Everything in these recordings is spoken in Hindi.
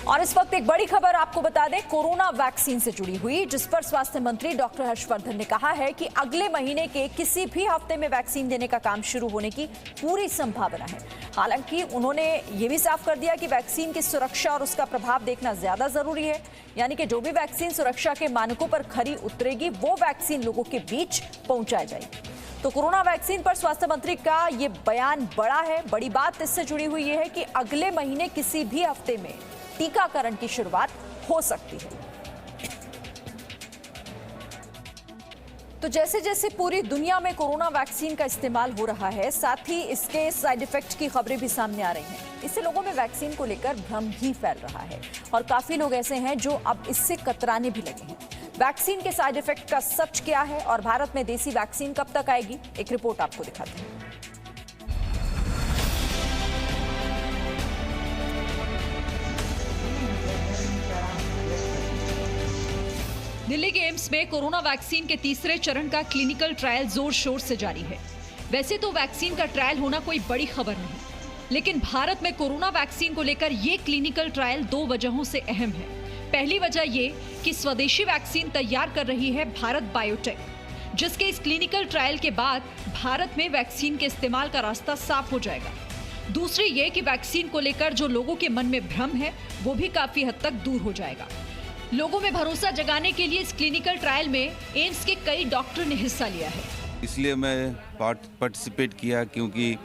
और इस वक्त एक बड़ी खबर आपको बता दें, कोरोना वैक्सीन से जुड़ी हुई, जिस पर स्वास्थ्य मंत्री डॉक्टर हर्षवर्धन ने कहा है कि अगले महीने के किसी भी हफ्ते में वैक्सीन देने का काम शुरू होने की पूरी संभावना है। हालांकि उन्होंने ये भी साफ कर दिया कि वैक्सीन की सुरक्षा और उसका प्रभाव देखना ज्यादा जरूरी है, यानी कि जो भी वैक्सीन सुरक्षा के मानकों पर खरी उतरेगी वो वैक्सीन लोगों के बीच पहुंचाई जाएगी। तो कोरोना वैक्सीन पर स्वास्थ्य मंत्री का ये बयान बड़ा है। बड़ी बात इससे जुड़ी हुई है कि अगले महीने किसी भी हफ्ते में टीकाकरण की शुरुआत हो सकती है। तो जैसे जैसे पूरी दुनिया में कोरोना वैक्सीन का इस्तेमाल हो रहा है, साथ ही इसके साइड इफेक्ट की खबरें भी सामने आ रही हैं। इससे लोगों में वैक्सीन को लेकर भ्रम भी फैल रहा है और काफी लोग ऐसे हैं जो अब इससे कतराने भी लगे हैं। वैक्सीन के साइड इफेक्ट का सच क्या है और भारत में देसी वैक्सीन कब तक आएगी, एक रिपोर्ट आपको दिखाते हैं। दिल्ली के एम्स में कोरोना वैक्सीन के तीसरे चरण का क्लिनिकल ट्रायल जोर शोर से जारी है। वैसे तो वैक्सीन का ट्रायल होना कोई बड़ी खबर नहीं, लेकिन भारत में कोरोना वैक्सीन को लेकर ये क्लिनिकल ट्रायल दो वजहों से अहम है। पहली वजह ये कि स्वदेशी वैक्सीन तैयार कर रही है भारत बायोटेक, जिसके इस क्लिनिकल ट्रायल के बाद भारत में वैक्सीन के इस्तेमाल का रास्ता साफ हो जाएगा। दूसरी ये कि वैक्सीन को लेकर जो लोगों के मन में भ्रम है वो भी काफी हद तक दूर हो जाएगा। लोगों में भरोसा जगाने के लिए इस क्लिनिकल ट्रायल में एम्स के कई डॉक्टर ने हिस्सा लिया है। इसलिए मैं पार्टिसिपेट किया, क्योंकि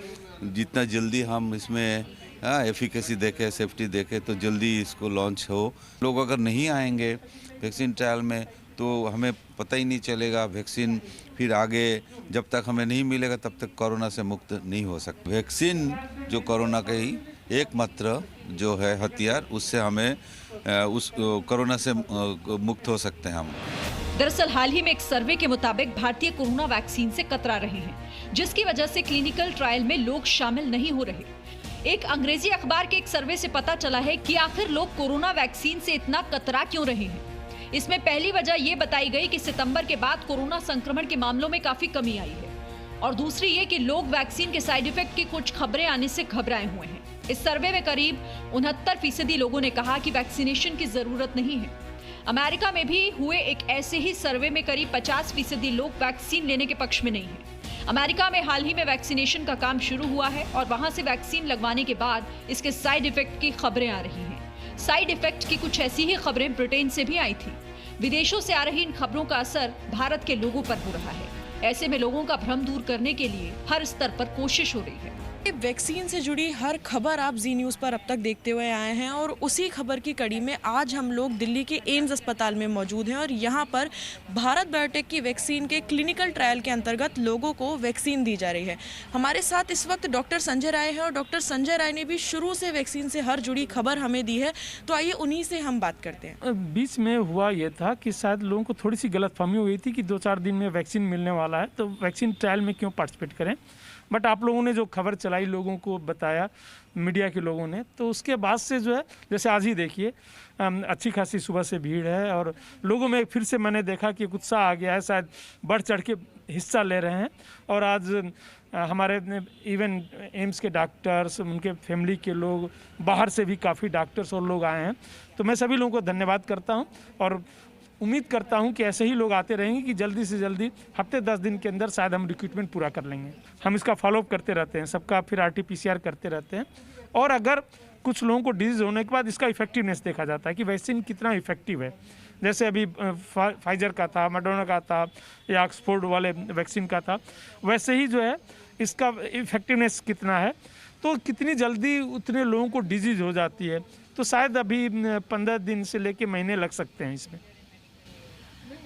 जितना जल्दी हम इसमें एफिकेसी देखें, सेफ्टी देखें, तो जल्दी इसको लॉन्च हो। लोग अगर नहीं आएंगे वैक्सीन ट्रायल में तो हमें पता ही नहीं चलेगा। वैक्सीन फिर आगे जब तक हमें नहीं मिलेगा तब तक कोरोना से मुक्त नहीं हो सकता। वैक्सीन जो कोरोना का ही एकमात्र जो है हथियार, उससे हमें उस कोरोना से मुक्त हो सकते हैं हम। दरअसल हाल ही में एक सर्वे के मुताबिक भारतीय कोरोना वैक्सीन से कतरा रहे हैं, जिसकी वजह से क्लिनिकल ट्रायल में लोग शामिल नहीं हो रहे। एक अंग्रेजी अखबार के एक सर्वे से पता चला है कि आखिर लोग कोरोना वैक्सीन से इतना कतरा क्यों रहे हैं। इसमें पहली वजह ये बताई गई कि सितंबर के बाद कोरोना संक्रमण के मामलों में काफी कमी आई है, और दूसरी ये कि लोग वैक्सीन के साइड इफेक्ट की कुछ खबरें आने से घबराए हुए हैं। इस सर्वे में करीब 69% लोगों ने कहा कि वैक्सीनेशन की जरूरत नहीं है। अमेरिका में भी हुए एक ऐसे ही सर्वे में करीब 50% लोग वैक्सीन लेने के पक्ष में नहीं हैं। अमेरिका में हाल ही में वैक्सीनेशन का काम शुरू हुआ है और वहां से वैक्सीन लगवाने के बाद इसके साइड इफेक्ट की खबरें आ रही हैं। साइड इफेक्ट की कुछ ऐसी ही खबरें ब्रिटेन से भी आई थी। विदेशों से आ रही इन खबरों का असर भारत के लोगों पर हो रहा है। ऐसे में लोगों का भ्रम दूर करने के लिए हर स्तर पर कोशिश हो रही है। वैक्सीन से जुड़ी हर खबर आप जी न्यूज़ पर अब तक देखते हुए आए हैं, और उसी खबर की कड़ी में आज हम लोग दिल्ली के एम्स अस्पताल में मौजूद हैं और यहाँ पर भारत बायोटेक की वैक्सीन के क्लिनिकल ट्रायल के अंतर्गत लोगों को वैक्सीन दी जा रही है। हमारे साथ इस वक्त डॉक्टर संजय राय हैं और डॉक्टर संजय राय ने भी शुरू से वैक्सीन से हर जुड़ी खबर हमें दी है, तो आइए उन्हीं से हम बात करते हैं। बीच में हुआ ये था कि शायद लोगों को थोड़ी सी गलतफहमी हुई थी कि 2-4 दिन में वैक्सीन मिलने वाला है, तो वैक्सीन ट्रायल में क्यों पार्टिसिपेट करें। बट आप लोगों ने जो खबर चलाई, लोगों को बताया, मीडिया के लोगों ने, तो उसके बाद से जो है, जैसे आज ही देखिए अच्छी खासी सुबह से भीड़ है और लोगों में फिर से मैंने देखा कि उत्साह आ गया है, शायद बढ़ चढ़ के हिस्सा ले रहे हैं। और आज हमारे इवन एम्स के डॉक्टर्स, उनके फैमिली के लोग, बाहर से भी काफ़ी डॉक्टर्स और लोग आए हैं। तो मैं सभी लोगों को धन्यवाद करता हूँ और उम्मीद करता हूं कि ऐसे ही लोग आते रहेंगे कि जल्दी से जल्दी हफ्ते 10 दिन के अंदर शायद हम रिक्रूटमेंट पूरा कर लेंगे। हम इसका फॉलोअप करते रहते हैं, सबका फिर RT-PCR करते रहते हैं, और अगर कुछ लोगों को डिजीज होने के बाद इसका इफेक्टिवनेस देखा जाता है कि वैक्सीन कितना इफेक्टिव है। जैसे अभी फाइजर का था, मॉडर्ना का था या ऑक्सफोर्ड वाले वैक्सीन का था, वैसे ही जो है इसका इफेक्टिवनेस कितना है, तो कितनी जल्दी उतने लोगों को डिजीज हो जाती है। तो शायद अभी 15 दिन से लेके महीने लग सकते हैं इसमें।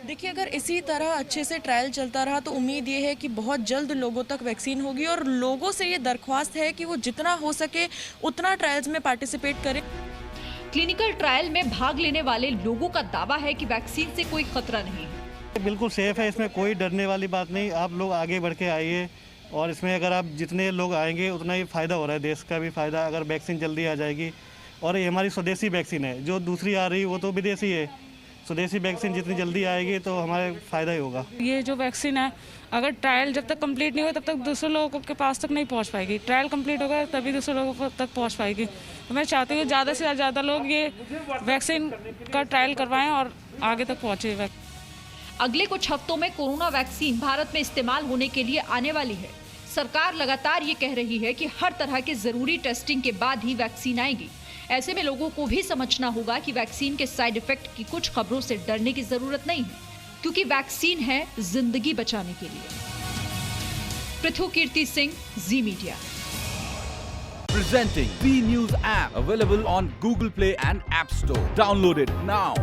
देखिए, अगर इसी तरह अच्छे से ट्रायल चलता रहा तो उम्मीद ये है कि बहुत जल्द लोगों तक वैक्सीन होगी, और लोगों से ये दरख्वास्त है कि वो जितना हो सके उतना ट्रायल्स में पार्टिसिपेट करें। क्लिनिकल ट्रायल में भाग लेने वाले लोगों का दावा है कि वैक्सीन से कोई खतरा नहीं है। बिल्कुल सेफ है, इसमें कोई डरने वाली बात नहीं। आप लोग आगे बढ़ के आइए, और इसमें अगर आप जितने लोग आएंगे उतना ही फ़ायदा हो रहा है, देश का भी फ़ायदा अगर वैक्सीन जल्दी आ जाएगी। और ये हमारी स्वदेशी वैक्सीन है, जो दूसरी आ रही वो तो विदेशी है। स्वदेशी वैक्सीन जितनी जल्दी आएगी तो हमारे फ़ायदा ही होगा। ये जो वैक्सीन है, अगर ट्रायल जब तक कंप्लीट नहीं हो तब तक दूसरे लोगों के पास तक नहीं पहुंच पाएगी। ट्रायल कंप्लीट होगा तभी दूसरे लोगों तक पहुंच पाएगी। तो मैं चाहती हूँ ज़्यादा से ज़्यादा लोग ये वैक्सीन का ट्रायल करवाएं और आगे तक पहुँचे। अगले कुछ हफ्तों में कोरोना वैक्सीन भारत में इस्तेमाल होने के लिए आने वाली है। सरकार लगातार ये कह रही है कि हर तरह के जरूरी टेस्टिंग के बाद ही वैक्सीन आएगी। ऐसे में लोगों को भी समझना होगा कि वैक्सीन के साइड इफेक्ट की कुछ खबरों से डरने की जरूरत नहीं है, क्योंकि वैक्सीन है जिंदगी बचाने के लिए। पृथु कीर्ति सिंह, जी media. Presenting B News app, available on Google Play and App Store. Download it now.